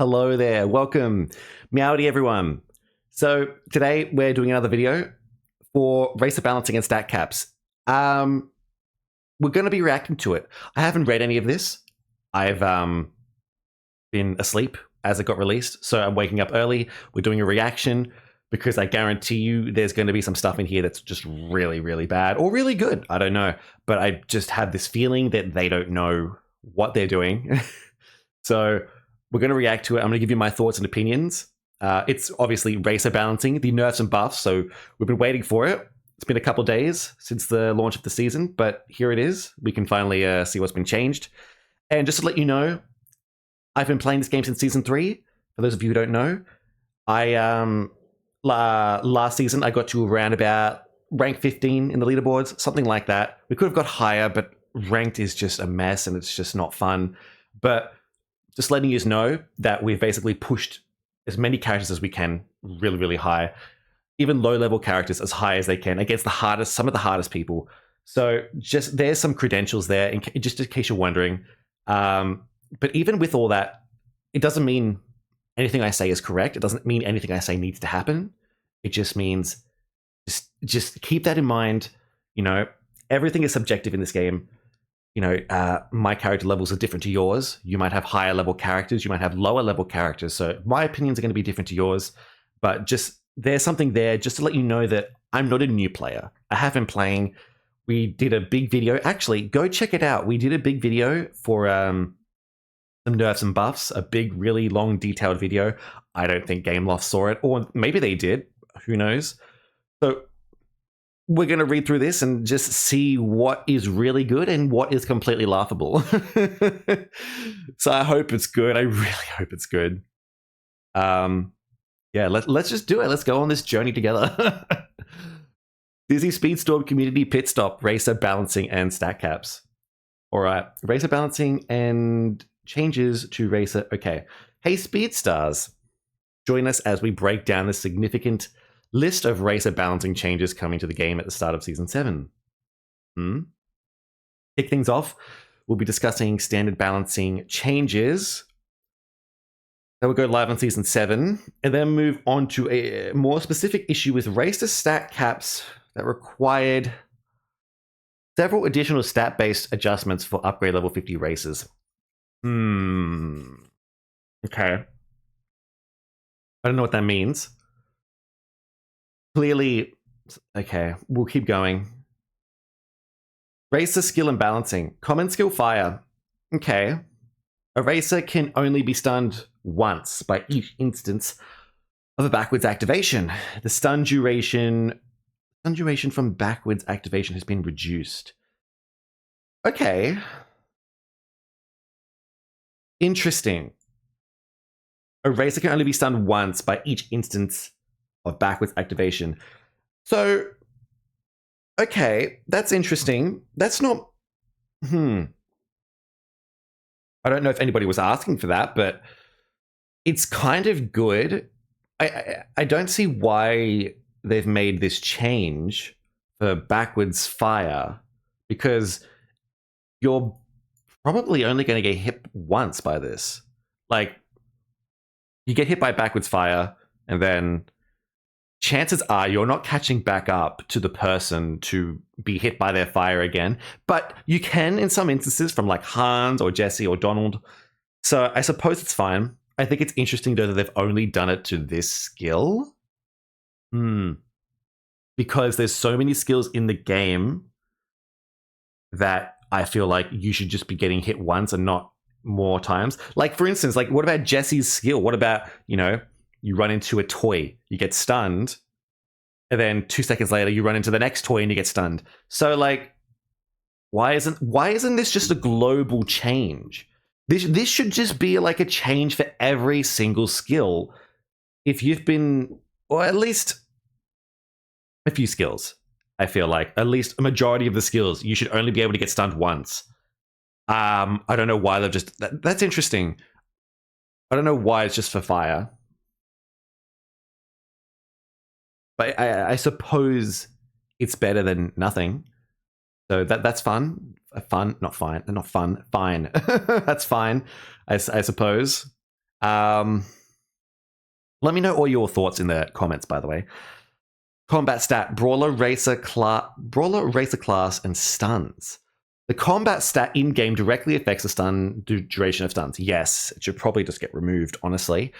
Hello there, welcome. Meowdy everyone. So today we're doing another video for racer balancing and stat caps. We're going to be reacting to it. I haven't read any of this. I've been asleep as it got released, so I'm waking up early. We're doing a reaction because I guarantee you there's going to be some stuff in here that's just really, really bad or really good. I don't know, but I just have this feeling that they don't know what they're doing. So we're going to react to it. I'm going to give you my thoughts and opinions. It's obviously racer balancing, the nerfs and buffs, so we've been waiting for it. It's been a couple days since the launch of the season, but here it is. We can finally see what's been changed. And just to let you know, I've been playing this game since Season 3. For those of you who don't know, I last season I got to around about rank 15 in the leaderboards, something like that. We could have got higher, but ranked is just a mess and it's just not fun. But just letting you know that we've basically pushed as many characters as we can really, really high. Even low-level characters as high as they can against some of the hardest people. So just there's some credentials there, just in case you're wondering. But even with all that, it doesn't mean anything I say is correct. It doesn't mean anything I say needs to happen. It just means just keep that in mind. You know, everything is subjective in this game. You know, my character levels are different to yours. You might have higher level characters. You might have lower level characters. So my opinions are going to be different to yours. But just there's something there just to let you know that I'm not a new player. I have been playing. We did a big video. Actually, go check it out. We did a big video for some nerfs and buffs. A big, really long, detailed video. I don't think Gameloft saw it. Or maybe they did. Who knows? So we're going to read through this and just see what is really good and what is completely laughable. So I hope it's good. I really hope it's good. Yeah, let's just do it. Let's go on this journey together. Dizzy Speedstorm Community Pit Stop, Racer Balancing and Stat Caps. All right, Racer Balancing and changes to Racer. Okay. Hey, Speedstars. Join us as we break down the significant list of racer balancing changes coming to the game at the start of Season 7. Kick things off, we'll be discussing standard balancing changes that will go live on Season 7, and then move on to a more specific issue with racer stat caps that required several additional stat-based adjustments for upgrade level 50 racers. Okay. I don't know what that means. Clearly, okay, we'll keep going. Racer skill and balancing. Common skill fire. Okay. A racer can only be stunned once by each instance of a backwards activation. The stun duration from backwards activation has been reduced. Okay. Interesting. A racer can only be stunned once by each instance of backwards activation. So, okay, that's interesting. That's not... I don't know if anybody was asking for that, but it's kind of good. I don't see why they've made this change for backwards fire, because you're probably only going to get hit once by this. Like, you get hit by backwards fire, and then chances are you're not catching back up to the person to be hit by their fire again. But you can in some instances from like Hans or Jesse or Donald. So I suppose it's fine. I think it's interesting though that they've only done it to this skill. Because there's so many skills in the game that I feel like you should just be getting hit once and not more times. Like for instance, like what about Jesse's skill? What about, you know, you run into a toy, you get stunned, and then 2 seconds later you run into the next toy and you get stunned. So like, why isn't this just a global change? This should just be like a change for every single skill. If you've been, or at least a few skills, I feel like at least a majority of the skills, you should only be able to get stunned once. I don't know why they've just, that's interesting. I don't know why it's just for fire. But I suppose it's better than nothing. So that's fun. Fun, not fine. Not fun. Fine. That's fine, I suppose. Let me know all your thoughts in the comments, by the way. Combat stat, brawler, racer class, and stuns. The combat stat in-game directly affects the duration of stuns. Yes, it should probably just get removed, honestly.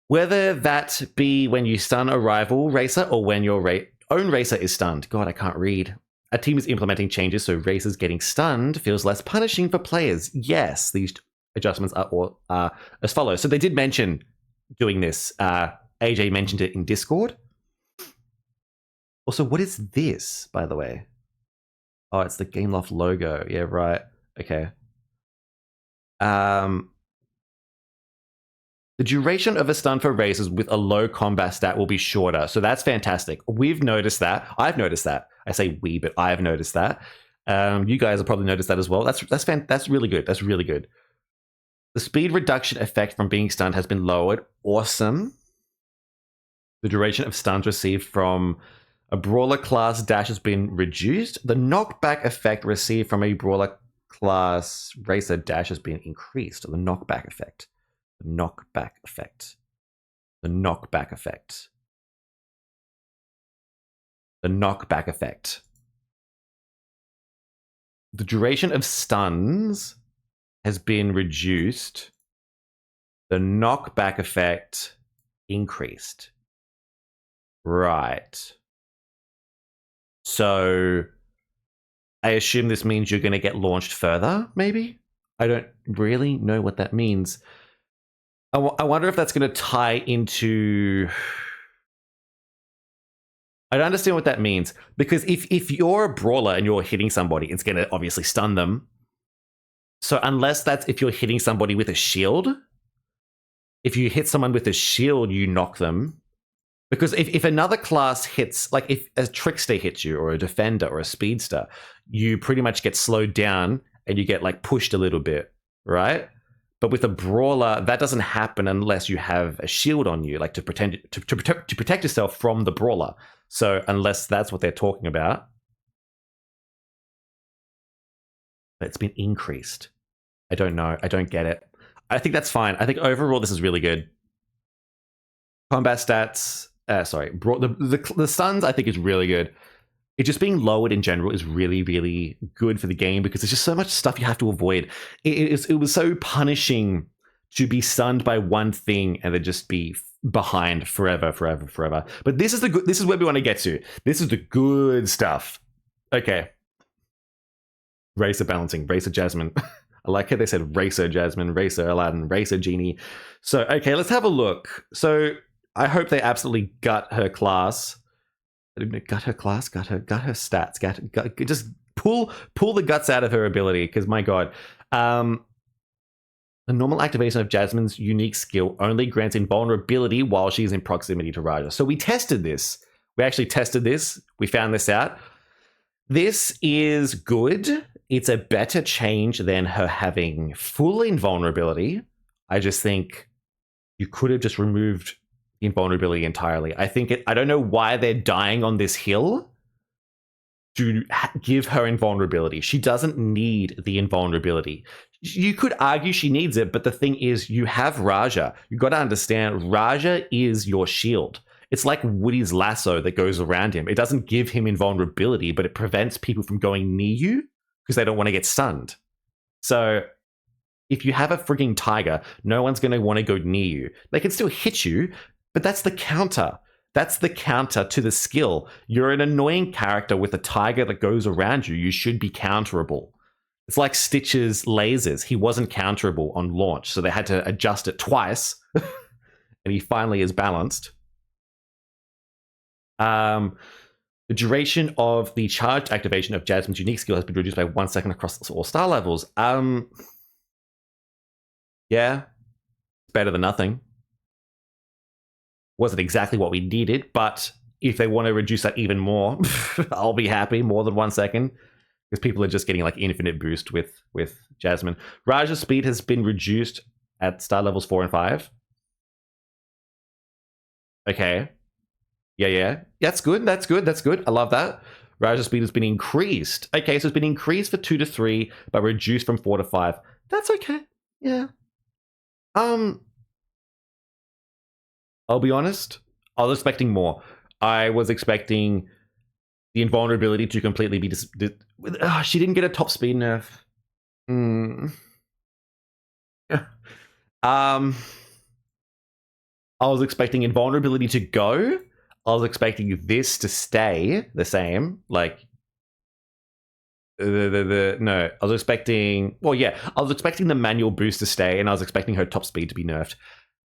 Whether that be when you stun a rival racer or when your own racer is stunned. God, I can't read. A team is implementing changes so racers getting stunned feels less punishing for players. Yes, these adjustments are as follows. So they did mention doing this. AJ mentioned it in Discord. Also, what is this, by the way? Oh, it's the Gameloft logo. Yeah, right. Okay. The duration of a stun for racers with a low combat stat will be shorter. So that's fantastic. We've noticed that. I've noticed that. I say we, but I've noticed that. You guys have probably noticed that as well. That's really good. That's really good. The speed reduction effect from being stunned has been lowered. Awesome. The duration of stuns received from a brawler class dash has been reduced. The knockback effect received from a brawler class racer dash has been increased. The knockback effect. The knockback effect. The knockback effect. The knockback effect. The duration of stuns has been reduced. The knockback effect increased. Right. So I assume this means you're going to get launched further, maybe? I don't really know what that means. I wonder if that's going to tie into... I don't understand what that means. Because if you're a brawler and you're hitting somebody, it's going to obviously stun them. So unless that's if you're hitting somebody with a shield, if you hit someone with a shield, you knock them. Because if another class hits, like if a trickster hits you or a defender or a speedster, you pretty much get slowed down and you get like pushed a little bit, right? But with a brawler, that doesn't happen unless you have a shield on you, like to protect yourself from the brawler. So unless that's what they're talking about, it's been increased. I don't know. I don't get it. I think that's fine. I think overall this is really good. Combat stats. The stuns I think is really good. It just being lowered in general is really, really good for the game because there's just so much stuff you have to avoid. It was so punishing to be stunned by one thing and then just be behind forever. But this is where we want to get to. This is the good stuff. Okay. Racer balancing, Racer Jasmine. I like how they said Racer Jasmine, Racer Aladdin, Racer Genie. So, okay, let's have a look. So I hope they absolutely gut her class. Gut her class, gut her stats, just pull the guts out of her ability, because my god. The normal activation of Jasmine's unique skill only grants invulnerability while she's in proximity to Raja. So we tested this. We actually tested this. We found this out. This is good. It's a better change than her having full invulnerability. I just think you could have just removed invulnerability entirely. I don't know why they're dying on this hill to give her invulnerability. She doesn't need the invulnerability. You could argue she needs it, but the thing is, you have Raja. You got to understand, Raja is your shield. It's like Woody's lasso that goes around him. It doesn't give him invulnerability, but it prevents people from going near you because they don't want to get stunned. So if you have a frigging tiger, no one's going to want to go near you. They can still hit you, but that's the counter. That's the counter to the skill. You're an annoying character with a tiger that goes around you. You should be counterable. It's like Stitch's lasers. He wasn't counterable on launch, so they had to adjust it twice, and he finally is balanced. The duration of the charged activation of Jasmine's unique skill has been reduced by 1 second across all star levels. Yeah, it's better than nothing. Wasn't exactly what we needed, but if they want to reduce that even more, I'll be happy. More than 1 second, because people are just getting like infinite boost with Jasmine. Raja's speed has been reduced at star levels 4 and 5. Okay. Yeah. That's good. I love that. Raja's speed has been increased. Okay, so it's been increased for 2 to 3, but reduced from 4 to 5. That's okay. Yeah. I'll be honest. I was expecting more. I was expecting the invulnerability to completely be she didn't get a top speed nerf. Mm. um, I was expecting invulnerability to go. I was expecting this to stay the same. Like no, I was expecting. Well, yeah, I was expecting the manual boost to stay, and I was expecting her top speed to be nerfed.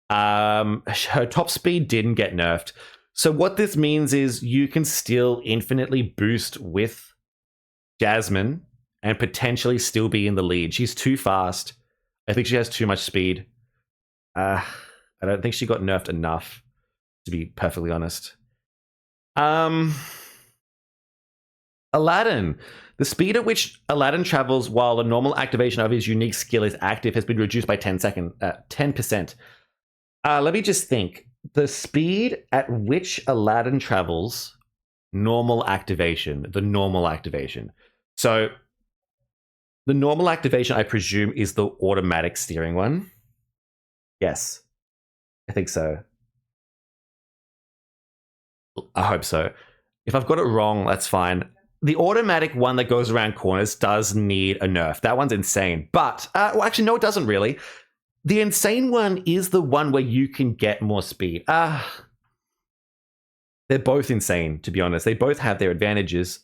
Her top speed didn't get nerfed. So what this means is you can still infinitely boost with Jasmine and potentially still be in the lead. She's too fast. I think she has too much speed. I don't think she got nerfed enough, to be perfectly honest. Aladdin. The speed at which Aladdin travels while the normal activation of his unique skill is active has been reduced by 10%. Let me just think. The speed at which Aladdin travels, normal activation, the normal activation. So the normal activation, I presume, is the automatic steering one. Yes, I think so. I hope so. If I've got it wrong, that's fine. The automatic one that goes around corners does need a nerf. That one's insane. But, well, actually, no, it doesn't really. The insane one is the one where you can get more speed. They're both insane, to be honest. They both have their advantages.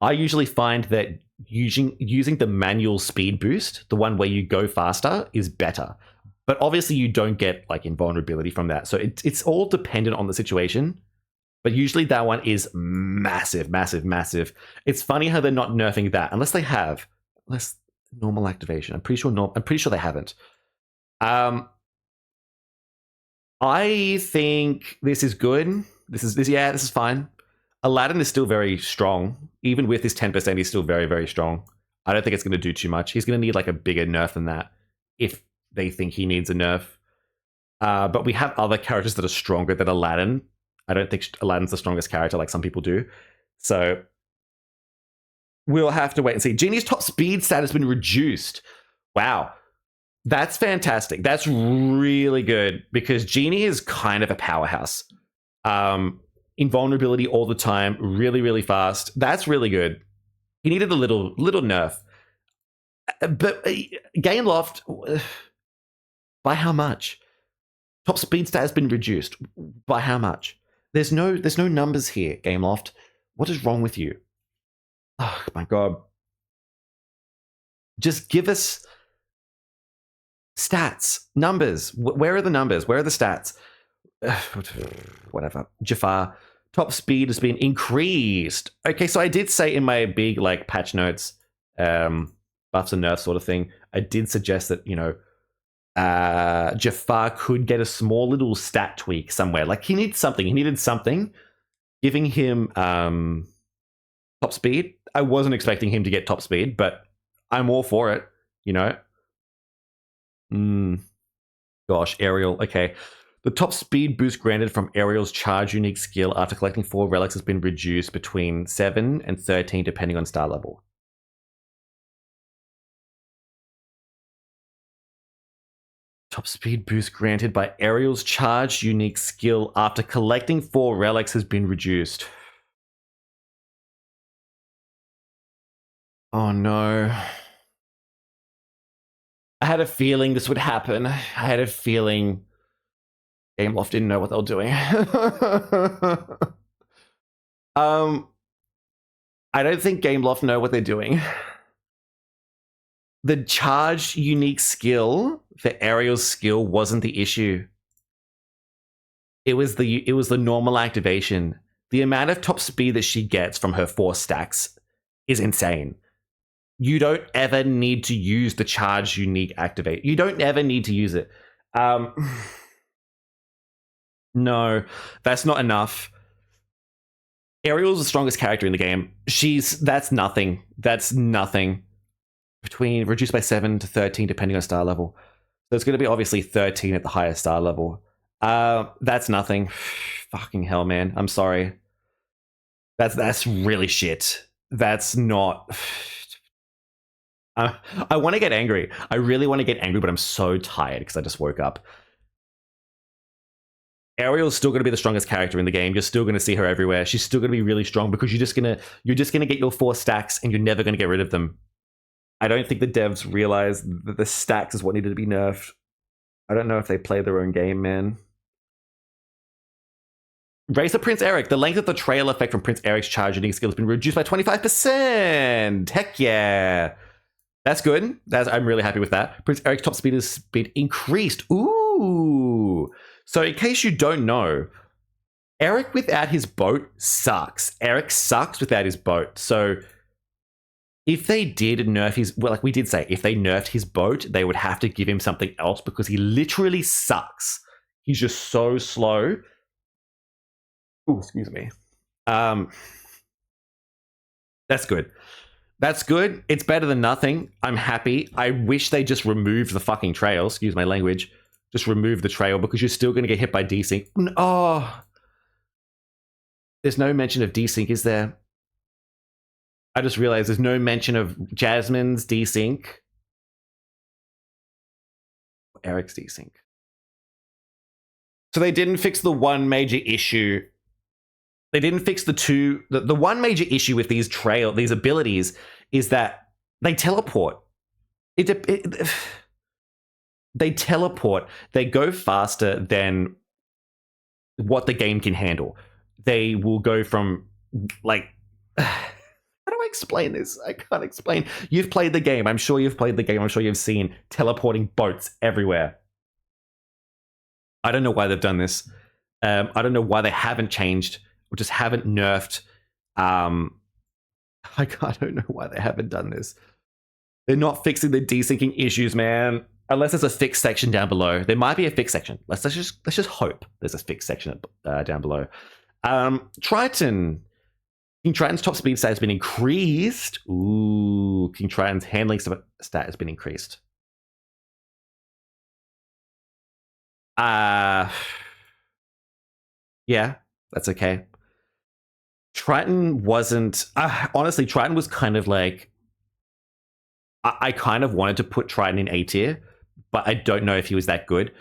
I usually find that using the manual speed boost, the one where you go faster, is better. But obviously you don't get like invulnerability from that. So it's all dependent on the situation. But usually that one is massive, massive, massive. It's funny how they're not nerfing that, unless they have. Unless normal activation. I'm pretty sure they haven't. I think this is good. This is fine. Aladdin is still very strong. Even with his 10%, he's still very, very strong. I don't think it's going to do too much. He's going to need like a bigger nerf than that if they think he needs a nerf. But we have other characters that are stronger than Aladdin. I don't think Aladdin's the strongest character like some people do. So we'll have to wait and see. Genie's top speed stat has been reduced. Wow. That's fantastic. That's really good because Genie is kind of a powerhouse. Invulnerability all the time, really, really fast. That's really good. He needed a little nerf. But Gameloft, by how much? Top speed stat has been reduced. By how much? There's no numbers here, Gameloft. What is wrong with you? Oh my god. Just give us stats, numbers. Where are the numbers? Where are the stats? Whatever. Jafar, top speed has been increased. Okay, so I did say in my big like patch notes, buffs and nerfs sort of thing, I did suggest that, you know, Jafar could get a small little stat tweak somewhere. Like he needed something. Giving him top speed. I wasn't expecting him to get top speed, but I'm all for it, you know. Gosh, Ariel. Okay. The top speed boost granted from Ariel's charge unique skill after collecting 4 relics has been reduced between 7 and 13 depending on star level. Top speed boost granted by Ariel's charge unique skill after collecting 4 relics has been reduced. Oh no. I had a feeling this would happen. I had a feeling Gameloft didn't know what they were doing. I don't think Gameloft know what they're doing. The charge unique skill for Ariel's skill wasn't the issue. It was the normal activation. The amount of top speed that she gets from her 4 stacks is insane. You don't ever need to use the charge unique activate. You don't ever need to use it. No, that's not enough. Ariel's the strongest character in the game. That's nothing. That's nothing. Between reduced by 7 to 13 depending on star level. So it's going to be obviously 13 at the highest star level. That's nothing. Fucking hell, man. I'm sorry. That's really shit. That's not. I want to get angry. I really want to get angry, but I'm so tired because I just woke up. Ariel's still going to be the strongest character in the game. You're still going to see her everywhere. She's still going to be really strong because you're just going to get your 4 stacks and you're never going to get rid of them. I don't think the devs realized that the stacks is what needed to be nerfed. I don't know if they play their own game, man. Racer Prince Eric. The length of the trail effect from Prince Eric's charge unique skill has been reduced by 25%. Heck yeah. That's good. I'm really happy with that. Prince Eric's top speed has been increased. Ooh. So in case you don't know, Eric without his boat sucks. Eric sucks without his boat. So if they did nerf his, well, like we did say, if they nerfed his boat, they would have to give him something else because he literally sucks. He's just so slow. Oh, excuse me. That's good. That's good. It's better than nothing. I'm happy. I wish they just removed the fucking trail. Excuse my language. Just remove the trail because you're still going to get hit by desync. Oh. There's no mention of desync, is there? I just realized there's no mention of Jasmine's desync. Eric's desync. So they didn't fix the one major issue. They didn't fix the one major issue with these abilities is that they teleport. They teleport. They go faster than what the game can handle. They will go from like, how do I explain this? I can't explain. You've played the game. I'm sure you've played the game. I'm sure you've seen teleporting boats everywhere. I don't know why they've done this. I don't know why they haven't changed or just haven't nerfed. I don't know why they haven't done this. They're not fixing the desyncing issues, man. Unless there's a fixed section down below. There might be a fixed section. Let's just hope there's a fixed section down below. Triton. King Triton's top speed stat has been increased. Ooh, King Triton's handling stat has been increased. Yeah, that's okay. Triton wasn't... honestly, Triton was kind of like... I kind of wanted to put Triton in A tier, but I don't know if he was that good.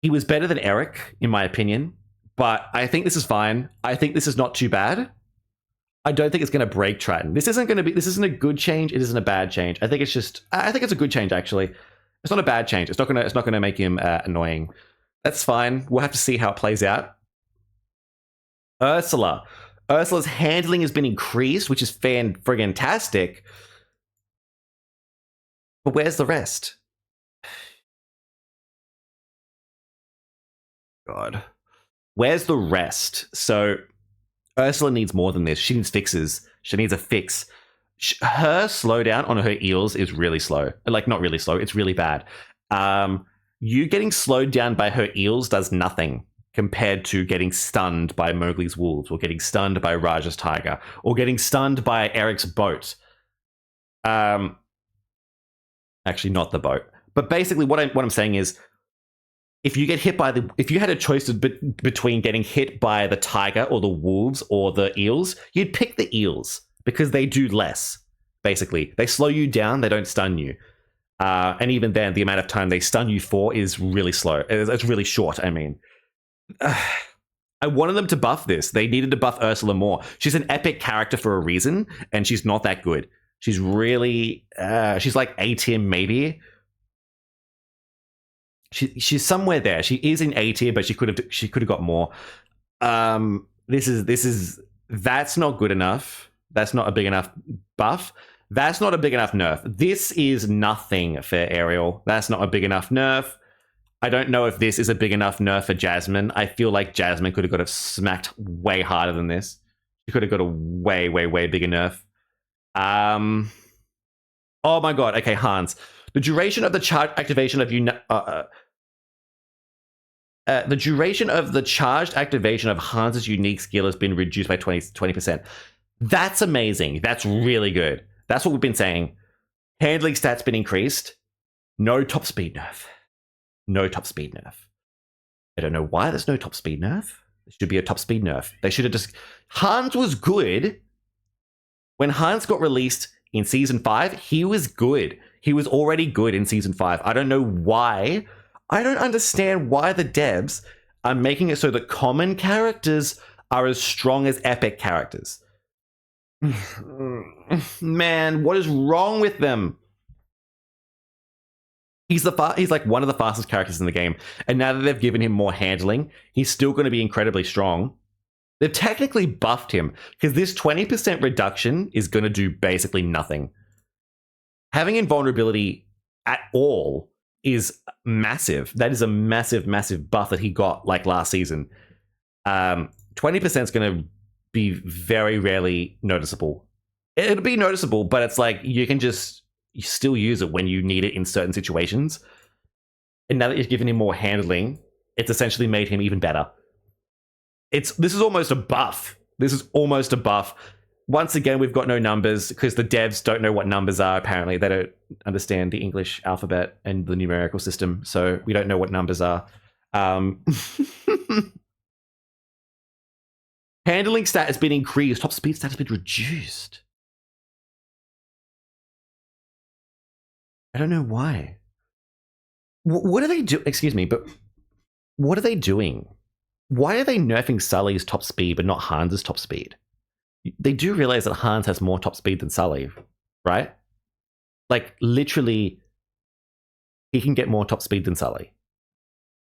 He was better than Eric, in my opinion, but I think this is fine. I think this is not too bad. I don't think it's going to break Triton. This isn't a good change. It isn't a bad change. I think it's a good change, actually. It's not a bad change. It's not going to make him annoying. That's fine. We'll have to see how it plays out. Ursula. Ursula's handling has been increased, which is fantastic. But where's the rest? God. Where's the rest? So Ursula needs more than this. She needs fixes. She needs a fix. Her slowdown on her eels is really slow. Like, not really slow. It's really bad. You getting slowed down by her eels does nothing compared to getting stunned by Mowgli's wolves or getting stunned by Raja's tiger or getting stunned by Eric's boat. Actually, not the boat. But basically, what I'm saying is, if you get hit by if you had a choice between getting hit by the tiger or the wolves or the eels, you'd pick the eels because they do less. Basically, they slow you down. They don't stun you. And even then, the amount of time they stun you for is really slow. It's really short. I mean, I wanted them to buff this. They needed to buff Ursula more. She's an epic character for a reason, and she's not that good. She's really, she's like A tier maybe. She's somewhere there. She is in A tier, but she could have got more. That's not good enough. That's not a big enough buff. That's not a big enough nerf. This is nothing for Ariel. That's not a big enough nerf. I don't know if this is a big enough nerf for Jasmine. I feel like Jasmine could have got smacked way harder than this. She could have got a way, way, way bigger nerf. Oh my god. Okay, Hans. The duration of the charged activation of the duration of the charged activation of Hans's unique skill has been reduced by 20%. That's amazing. That's really good. That's what we've been saying. Handling stats been increased. No top speed nerf. No top speed nerf. I don't know why there's no top speed nerf. There should be a top speed nerf. They should have just... Hans was good. When Hans got released in Season 5, he was good. He was already good in Season 5. I don't know why. I don't understand why the devs I'm making it so that common characters are as strong as epic characters. Man, what is wrong with them? He's like one of the fastest characters in the game, and now that they've given him more handling, he's still going to be incredibly strong. They've technically buffed him because this 20% reduction is going to do basically nothing. Having invulnerability at all is massive. That is a massive, massive buff that he got like last season. 20% is going to be very rarely noticeable. It'll be noticeable, but it's like you still use it when you need it in certain situations. And now that you've given him more handling, it's essentially made him even better. This is almost a buff. This is almost a buff. Once again, we've got no numbers because the devs don't know what numbers are, apparently. They don't understand the English alphabet and the numerical system, so we don't know what numbers are. Handling stat has been increased. Top speed stat has been reduced. I don't know why. What are they doing? Excuse me, but what are they doing? Why are they nerfing Sully's top speed but not Hans's top speed? They do realize that Hans has more top speed than Sully, right? Like, literally, he can get more top speed than Sully.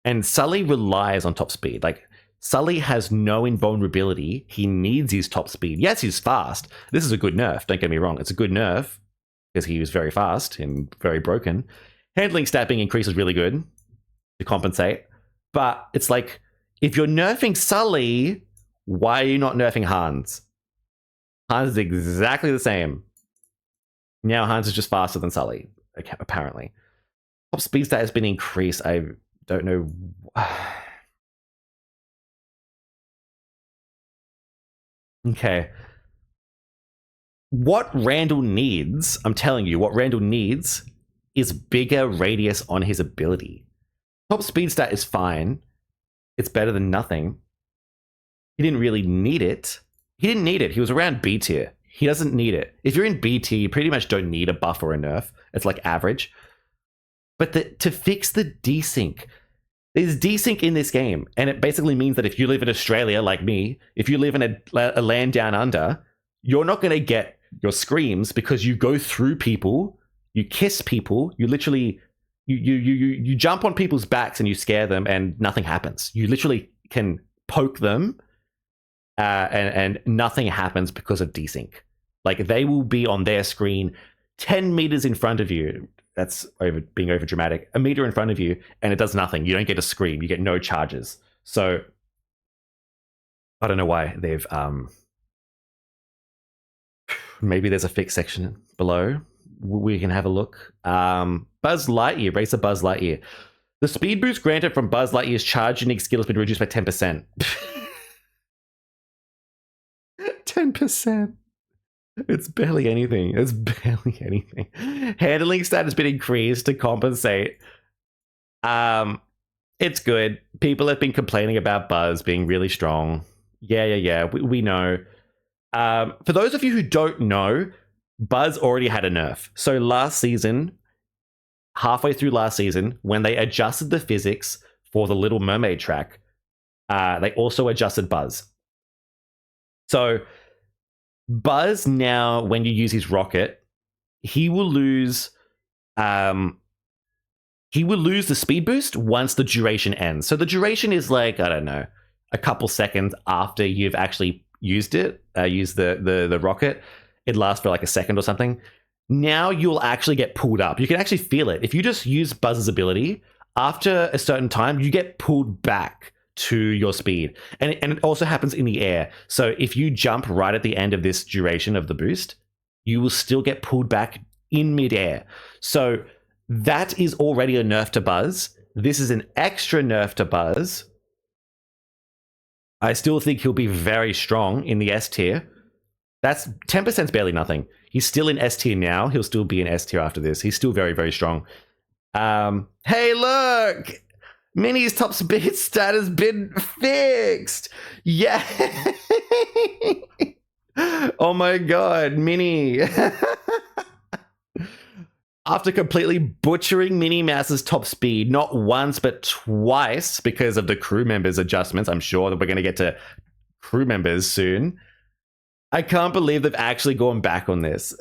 And Sully relies on top speed. Like, Sully has no invulnerability. He needs his top speed. Yes, he's fast. This is a good nerf. Don't get me wrong. It's a good nerf because he was very fast and very broken. Handling stat being increased is really good to compensate. But it's like, if you're nerfing Sully, why are you not nerfing Hans? Hans is exactly the same. Now Hans is just faster than Sully, apparently. Top speed stat has been increased. I don't know. Okay. What Randall needs, I'm telling you, what Randall needs is bigger radius on his ability. Top speed stat is fine. It's better than nothing. He didn't really need it. He didn't need it. He was around B tier. He doesn't need it. If you're in B tier, you pretty much don't need a buff or a nerf. It's like average. But to fix the desync, there's desync in this game. And it basically means that if you live in Australia, like me, if you live in a land down under, you're not going to get your screams because you go through people, you kiss people, you literally, you jump on people's backs and you scare them and nothing happens. You literally can poke them and nothing happens because of desync. Like, they will be on their screen 10 meters in front of you. That's being over dramatic. A meter in front of you, and it does nothing. You don't get a scream. You get no charges. So I don't know why they've maybe there's a fix section below. We can have a look. Buzz Lightyear, Racer Buzz Lightyear. The speed boost granted from Buzz Lightyear's charge unique skill has been reduced by 10%. 10%. It's barely anything. It's barely anything. Handling stat has been increased to compensate. It's good. People have been complaining about Buzz being really strong. Yeah. We know. For those of you who don't know, Buzz already had a nerf. So last season, halfway through last season, when they adjusted the physics for the Little Mermaid track, they also adjusted Buzz. So Buzz now, when you use his rocket, he will lose the speed boost once the duration ends. So the duration is like, I don't know, a couple seconds after you've actually used it, used the rocket. It lasts for like a second or something. Now you'll actually get pulled up. You can actually feel it. If you just use Buzz's ability, after a certain time, you get pulled back to your speed. And it also happens in the air. So if you jump right at the end of this duration of the boost, you will still get pulled back in midair. So that is already a nerf to Buzz. This is an extra nerf to Buzz. I still think he'll be very strong in the S tier. That's 10% is barely nothing. He's still in S tier now. He'll still be in S tier after this. He's still very, very strong. Hey, look! Minnie's top speed stat has been fixed. Yeah. Oh my god, Minnie. After completely butchering Minnie Mouse's top speed, not once but twice because of the crew members' adjustments. I'm sure that we're going to get to crew members soon. I can't believe they've actually gone back on this.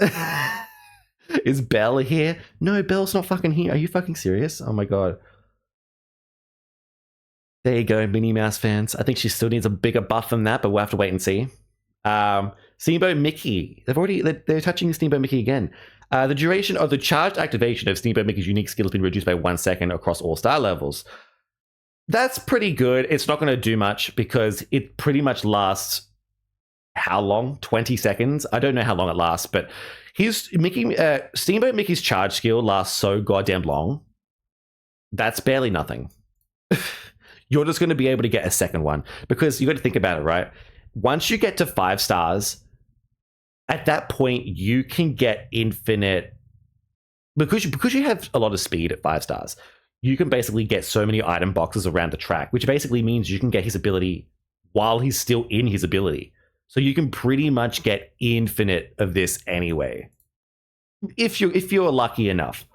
Is Belle here? No, Belle's not fucking here. Are you fucking serious? Oh my god. There you go, Minnie Mouse fans. I think she still needs a bigger buff than that, but we'll have to wait and see. Steamboat Mickey. They're touching Steamboat Mickey again. The duration of the charged activation of Steamboat Mickey's unique skill has been reduced by 1 second across all star levels. That's pretty good. It's not going to do much because it pretty much lasts how long? 20 seconds? I don't know how long it lasts, but Steamboat Mickey's charge skill lasts so goddamn long. That's barely nothing. You're just going to be able to get a second one because you got to think about it, right? Once you get to 5 stars, at that point you can get infinite because you have a lot of speed at 5 stars. You can basically get so many item boxes around the track, which basically means you can get his ability while he's still in his ability. So you can pretty much get infinite of this anyway, if you're lucky enough.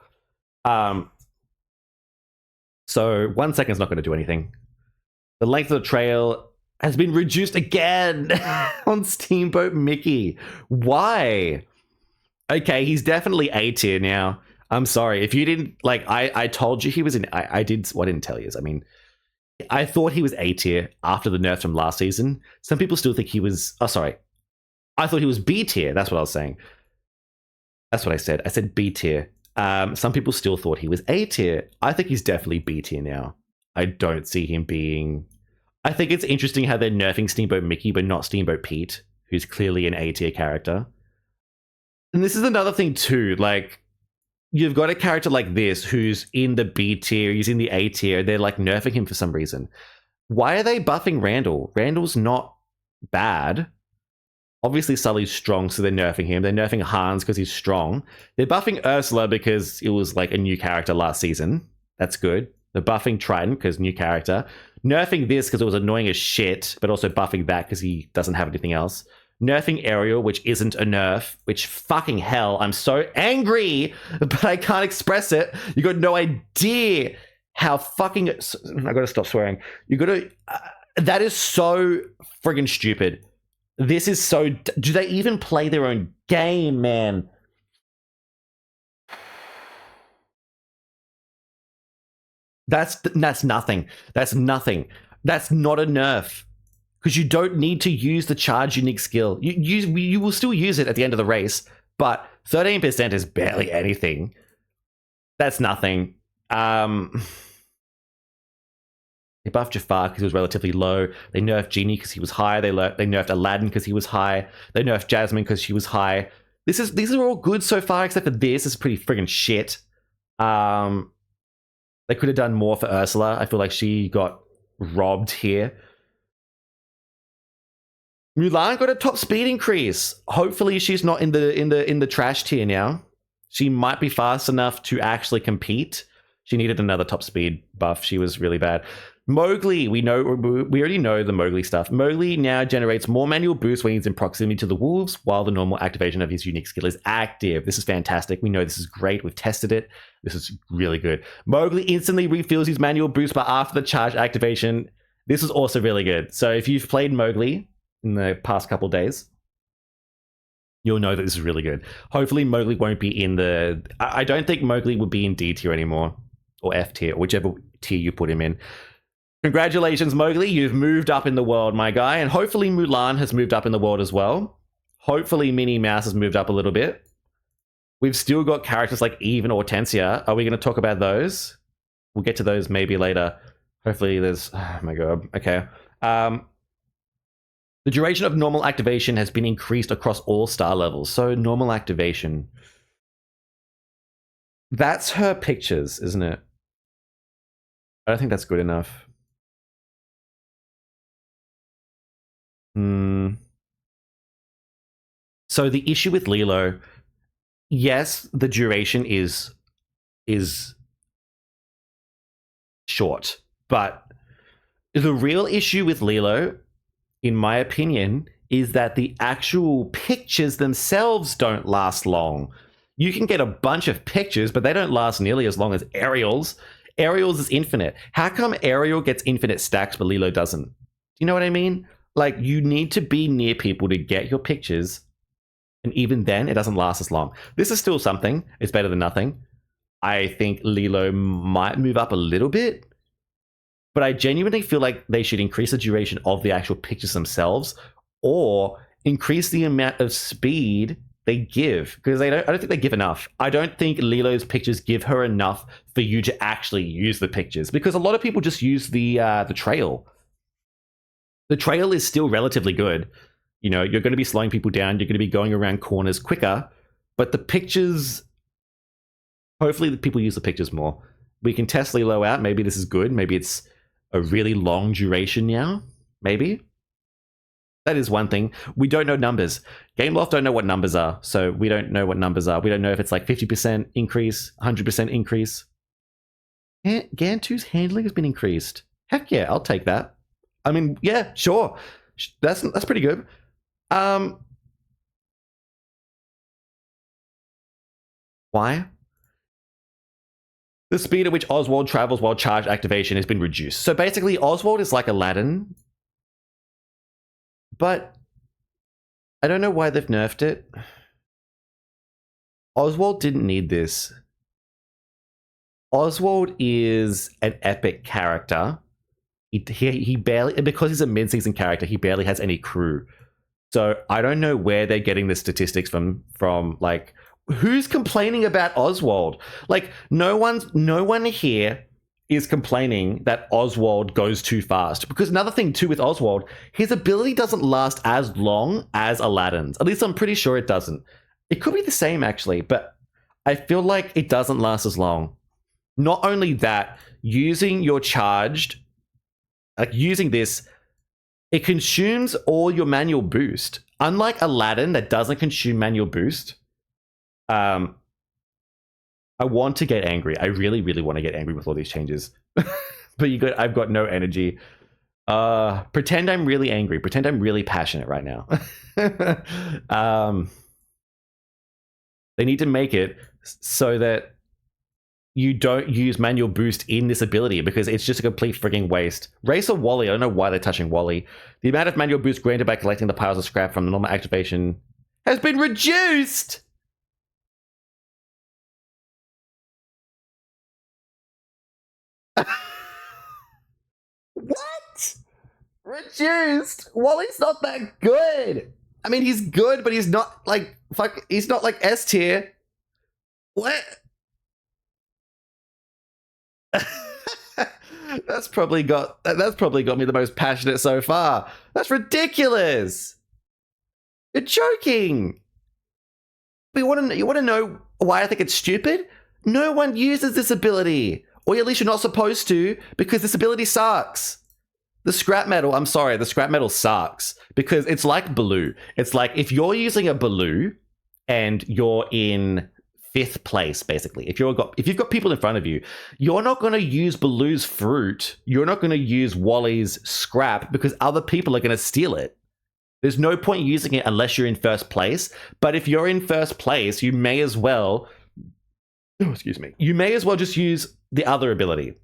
So 1 second is not going to do anything. The length of the trail has been reduced again on Steamboat Mickey. Why? Okay, he's definitely A tier now. I'm sorry. If you didn't, like, I told you he was in, I didn't tell you. I mean, I thought he was A tier after the nerf from last season. Some people still think he was, I thought he was B tier. That's what I was saying. That's what I said. I said B tier. Some people still thought he was A tier. I think he's definitely B tier now. I don't see him being... I think it's interesting how they're nerfing Steamboat Mickey, but not Steamboat Pete, who's clearly an A tier character. And this is another thing too, like, you've got a character like this who's in the B tier, he's in the A tier, they're like nerfing him for some reason. Why are they buffing Randall? Randall's not bad. Obviously Sully's strong, so they're nerfing him. They're nerfing Hans because he's strong. They're buffing Ursula because it was like a new character last season. That's good. They're buffing Triton because new character. Nerfing this because it was annoying as shit, but also buffing that because he doesn't have anything else. Nerfing Ariel, which isn't a nerf, which fucking hell, I'm so angry, but I can't express it. You got no idea how fucking... I gotta stop swearing. You gotta... that is so friggin' stupid. This is so... Do they even play their own game, man? That's nothing. That's nothing. That's not a nerf. Because you don't need to use the charge unique skill. You will still use it at the end of the race, but 13% is barely anything. That's nothing. They buffed Jafar because he was relatively low. They nerfed Genie because he was high. They nerfed Aladdin because he was high. They nerfed Jasmine because she was high. These are all good so far, except for this. This is pretty friggin' shit. They could have done more for Ursula. I feel like she got robbed here. Mulan got a top speed increase. Hopefully she's not in the trash tier now. She might be fast enough to actually compete. She needed another top speed buff. She was really bad. Mowgli, we already know the Mowgli stuff. Mowgli now generates more manual boost when he's in proximity to the wolves, while the normal activation of his unique skill is active. This is fantastic. We know this is great. We've tested it. This is really good. Mowgli instantly refills his manual boost, but after the charge activation, this is also really good. So if you've played Mowgli in the past couple of days, you'll know that this is really good. Hopefully Mowgli won't be in the... I don't think Mowgli would be in D tier anymore, or F tier, or whichever tier you put him in. Congratulations, Mowgli. You've moved up in the world, my guy. And hopefully Mulan has moved up in the world as well. Hopefully Minnie Mouse has moved up a little bit. We've still got characters like Eve and Hortensia. Are we going to talk about those? We'll get to those maybe later. Hopefully there's... Oh my god. Okay. The duration of normal activation has been increased across all star levels. So normal activation. That's her pictures, isn't it? I don't think that's good enough. So the issue with Lilo, yes, the duration is short, but the real issue with Lilo, in my opinion, is that the actual pictures themselves don't last long. You can get a bunch of pictures, but they don't last nearly as long as Ariel's. Ariel's is infinite. How come Ariel gets infinite stacks, but Lilo doesn't? Do you know what I mean? Like, you need to be near people to get your pictures, and even then, it doesn't last as long. This is still something. It's better than nothing. I think Lilo might move up a little bit, but I genuinely feel like they should increase the duration of the actual pictures themselves, or increase the amount of speed they give, because I don't think they give enough. I don't think Lilo's pictures give her enough for you to actually use the pictures, because a lot of people just use the trail. The trail is still relatively good. You know, you're going to be slowing people down. You're going to be going around corners quicker, but the pictures, hopefully people use the pictures more. We can test Lilo out. Maybe this is good. Maybe it's a really long duration now. Maybe. That is one thing. We don't know numbers. Gameloft don't know what numbers are, so we don't know what numbers are. We don't know if it's like 50% increase, 100% increase. Gantu's handling has been increased. Heck yeah, I'll take that. I mean, yeah, sure. That's pretty good. Why? The speed at which Oswald travels while charge activation has been reduced. So basically, Oswald is like Aladdin, but I don't know why they've nerfed it. Oswald didn't need this. Oswald is an epic character. He barely, because he's a mid-season character, he barely has any crew. So I don't know where they're getting the statistics from like, who's complaining about Oswald? Like, no one here is complaining that Oswald goes too fast. Because another thing too with Oswald, his ability doesn't last as long as Aladdin's. At least I'm pretty sure it doesn't. It could be the same actually, but I feel like it doesn't last as long. Not only that, using your charged, like using this, it consumes all your manual boost. Unlike Aladdin that doesn't consume manual boost, I want to get angry. I really, really want to get angry with all these changes. But I've got no energy. Pretend I'm really angry. Pretend I'm really passionate right now. They need to make it so that you don't use manual boost in this ability, because it's just a complete freaking waste. Racer Wally, I don't know why they're touching Wally. The amount of manual boost granted by collecting the piles of scrap from the normal activation has been reduced! What? Reduced? Wally's not that good. I mean, he's good, but he's not like, he's not like S tier. What? That's probably got me the most passionate so far. That's ridiculous. You're joking. But you want to know why I think it's stupid? No one uses this ability, or at least you're not supposed to, because this ability sucks. The scrap metal, I'm sorry, the scrap metal sucks, because it's like Baloo. It's like if you're using a Baloo and you're in 5th place, basically. If you've got people in front of you, you're not going to use Baloo's fruit. You're not going to use Wally's scrap, because other people are going to steal it. There's no point using it unless you're in 1st place. But if you're in 1st place, you may as well, you may as well just use the other ability.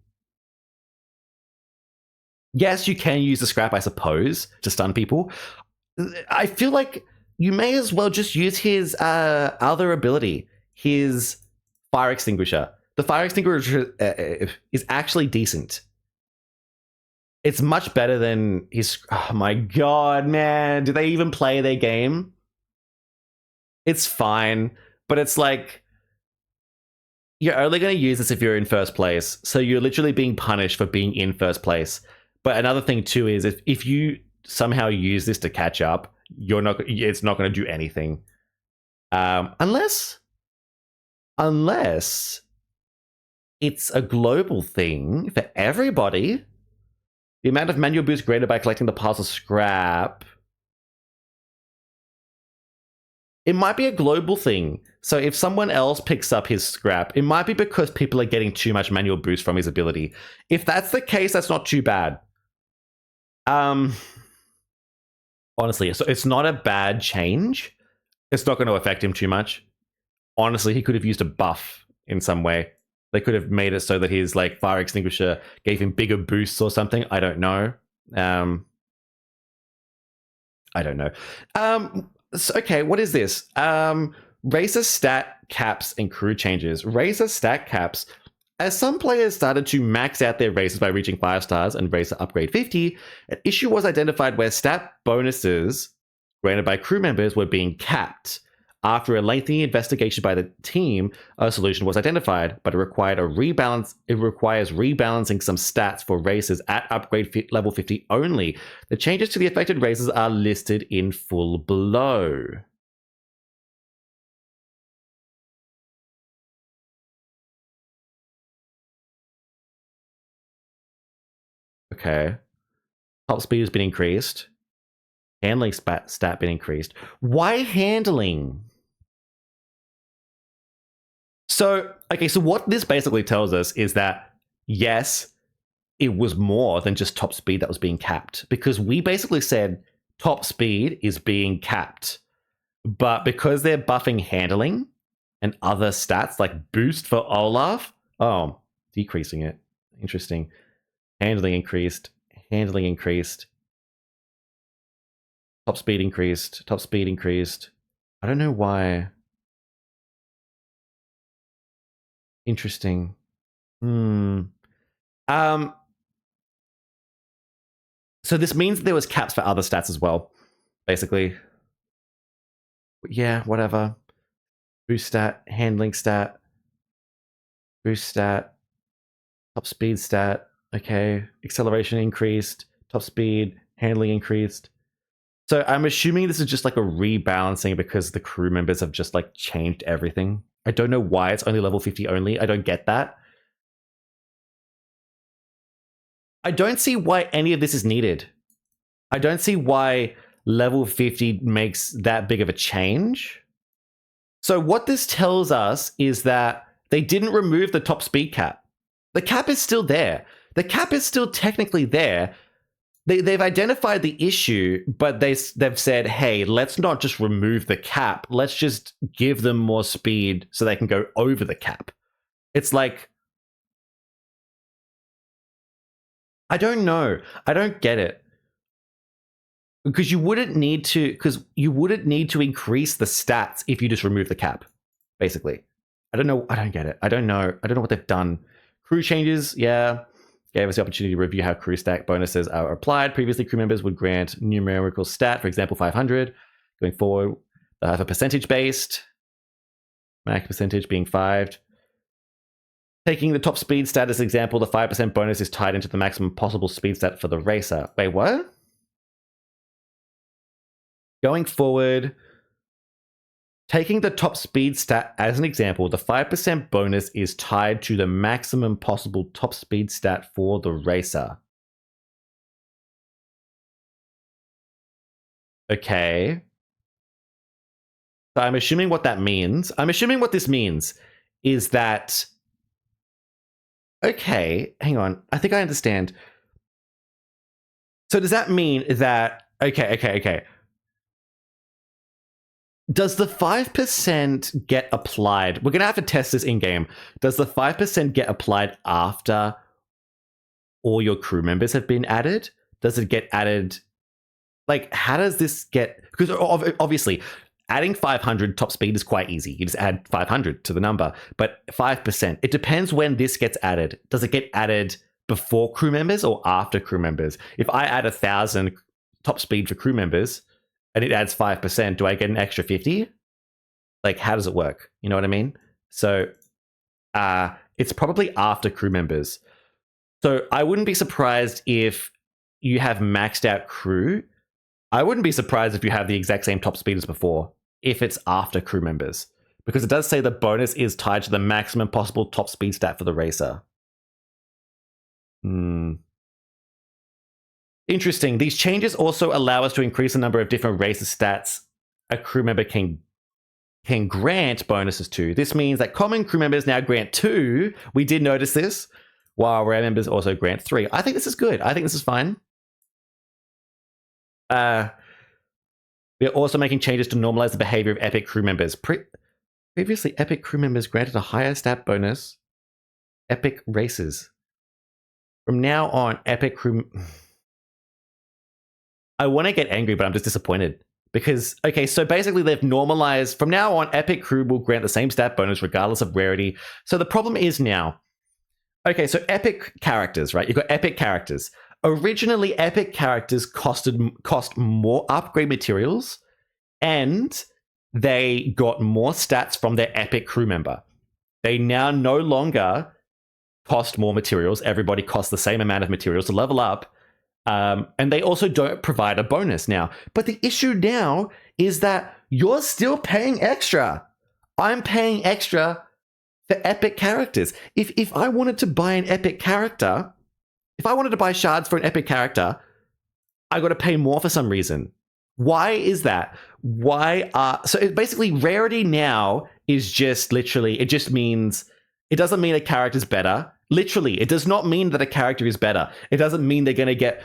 Yes, you can use the scrap, I suppose, to stun people. I feel like you may as well just use his other ability, his fire extinguisher. The fire extinguisher is actually decent. It's much better than his... Oh my god, man. Do they even play their game? It's fine, but it's like... You're only going to use this if you're in 1st place, so you're literally being punished for being in 1st place. But another thing too is if you somehow use this to catch up, it's not going to do anything. Unless it's a global thing for everybody. The amount of manual boost granted by collecting the piles of scrap. It might be a global thing. So if someone else picks up his scrap, it might be because people are getting too much manual boost from his ability. If that's the case, that's not too bad. Honestly, so it's not a bad change. It's not going to affect him too much. honestly, he could have used a buff in some way. They could have made it so that his like fire extinguisher gave him bigger boosts or something. I don't know. I don't know. So, okay, what is this? Racer stat caps and crew changes. Racer stat caps. As some players started to max out their races by reaching 5 stars and Racer upgrade 50, an issue was identified where stat bonuses granted by crew members were being capped. After a lengthy investigation by the team, a solution was identified, but it required a rebalance. It requires rebalancing some stats for races at upgrade level 50 only. The changes to the affected races are listed in full below. Okay. Top speed has been increased. Handling stat been increased. Why handling? So, okay, so what this basically tells us is that, yes, it was more than just top speed that was being capped, because we basically said top speed is being capped. But because they're buffing handling and other stats like boost for Olaf, decreasing it. Interesting. Handling increased. Handling increased. Top speed increased. Top speed increased. I don't know why. Interesting. So this means there was caps for other stats as well, basically. Yeah, whatever. Boost stat, handling stat, boost stat, top speed stat. Okay, acceleration increased, top speed, handling increased. So I'm assuming this is just like a rebalancing because the crew members have just like changed everything. I don't know why it's only level 50 only. I don't get that. I don't see why any of this is needed. I don't see why level 50 makes that big of a change. So what this tells us is that they didn't remove the top speed cap. The cap is still there. The cap is still technically there. They've identified the issue, but they've said, hey, let's not just remove the cap. Let's just give them more speed so they can go over the cap. It's like, I don't know. I don't get it. Because you wouldn't need to increase the stats if you just remove the cap, basically. I don't know. I don't get it. I don't know what they've done. Crew changes, yeah. Gave us the opportunity to review how crew stack bonuses are applied. Previously, crew members would grant numerical stat, for example, 500. Going forward, they'll have a percentage based, max percentage being 5. Taking the top speed stat as an example, the 5% bonus is tied into the maximum possible speed stat for the racer. Wait, what? Going forward, taking the top speed stat as an example, the 5% bonus is tied to the maximum possible top speed stat for the racer. Okay. So I'm assuming what that means. I'm assuming what this means is that... Okay, hang on. I think I understand. So does that mean that... Okay. Does the 5% get applied? We're going to have to test this in-game. Does the 5% get applied after all your crew members have been added? Does it get added? Like, how does this get... Because obviously, adding 500 top speed is quite easy. You just add 500 to the number. But 5%, it depends when this gets added. Does it get added before crew members or after crew members? If I add 1,000 top speed for crew members... and it adds 5%, do I get an extra 50? Like, how does it work? You know what I mean? So it's probably after crew members. So I wouldn't be surprised if you have maxed out crew. I wouldn't be surprised if you have the exact same top speed as before, if it's after crew members. Because it does say the bonus is tied to the maximum possible top speed stat for the racer. Interesting. These changes also allow us to increase the number of different racer stats a crew member can grant bonuses to. This means that common crew members now grant 2. We did notice this, while rare members also grant 3. I think this is good. I think this is fine. We are also making changes to normalize the behavior of epic crew members. Previously, epic crew members granted a higher stat bonus. Epic races. From now on, epic crew... I want to get angry, but I'm just disappointed. Because, okay, so basically they've normalized... From now on, epic crew will grant the same stat bonus regardless of rarity. So the problem is now... Okay, so epic characters, right? You've got epic characters. Originally, epic characters cost more upgrade materials, and they got more stats from their epic crew member. They now no longer cost more materials. Everybody costs the same amount of materials to level up. And they also don't provide a bonus now. But the issue now is that you're still paying extra. I'm paying extra for epic characters. If I wanted to buy an epic character, if I wanted to buy shards for an epic character, I got to pay more for some reason. Why is that? So basically rarity now is just literally, it just means, it doesn't mean a character's better. Literally, it does not mean that a character is better. It doesn't mean they're going to get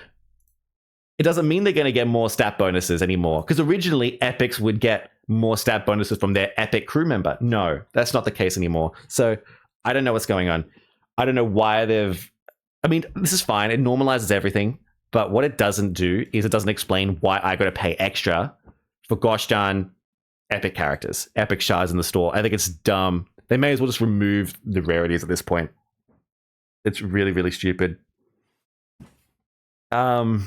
more stat bonuses anymore. Because originally epics would get more stat bonuses from their epic crew member. No, that's not the case anymore. So I don't know what's going on. I don't know why I mean, this is fine. It normalizes everything. But what it doesn't do is it doesn't explain why I got to pay extra for gosh darn epic characters, epic shards in the store. I think it's dumb. They may as well just remove the rarities at this point. It's really, really stupid. We're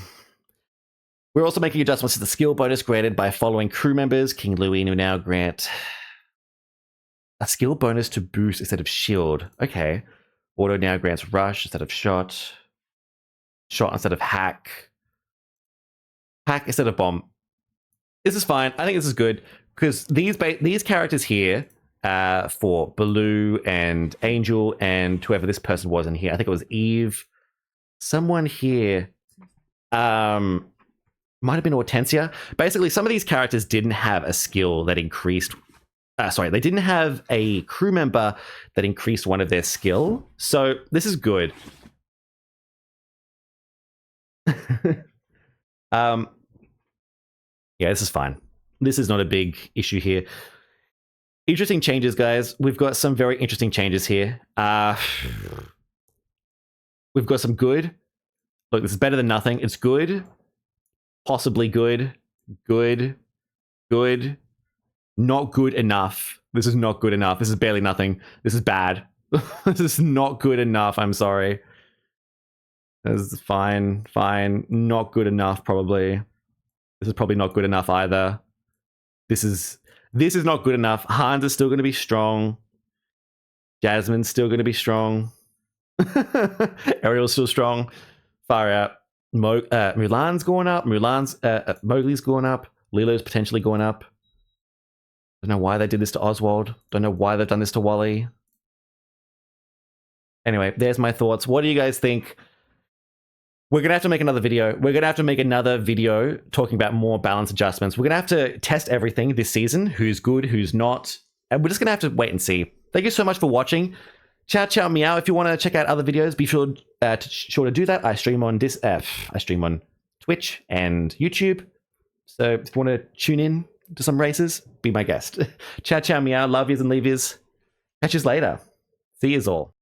also making adjustments to the skill bonus granted by following crew members. King Louis will now grant a skill bonus to boost instead of shield. Okay. Auto now grants rush instead of shot. Shot instead of hack. Hack instead of bomb. This is fine. I think this is good because these characters here, for Baloo and Angel and whoever this person was in here, I think it was Eve. Someone here, might have been Hortensia. Basically, some of these characters didn't have a skill that increased. They didn't have a crew member that increased one of their skill. So this is good. Yeah, this is fine. This is not a big issue here. Interesting changes, guys. We've got some very interesting changes here. We've got some good. Look, this is better than nothing. It's good. Possibly good. Good. Good. Not good enough. This is not good enough. This is barely nothing. This is bad. This is not good enough. I'm sorry. This is fine. Fine. Not good enough, probably. This is probably not good enough either. This is not good enough. Hans is still going to be strong. Jasmine's still going to be strong. Ariel's still strong. Far out. Mulan's going up. Mowgli's going up. Lilo's potentially going up. Don't know why they did this to Oswald. Don't know why they've done this to Wally. Anyway, there's my thoughts. What do you guys think? We're going to have to make another video. We're going to have to make another video talking about more balance adjustments. We're going to have to test everything this season. Who's good, who's not. And we're just going to have to wait and see. Thank you so much for watching. Ciao, ciao, meow. If you want to check out other videos, be sure to do that. I stream on Twitch and YouTube. So if you want to tune in to some races, be my guest. Ciao, ciao, meow. Love yous and leave yous. Catch yous later. See yous all.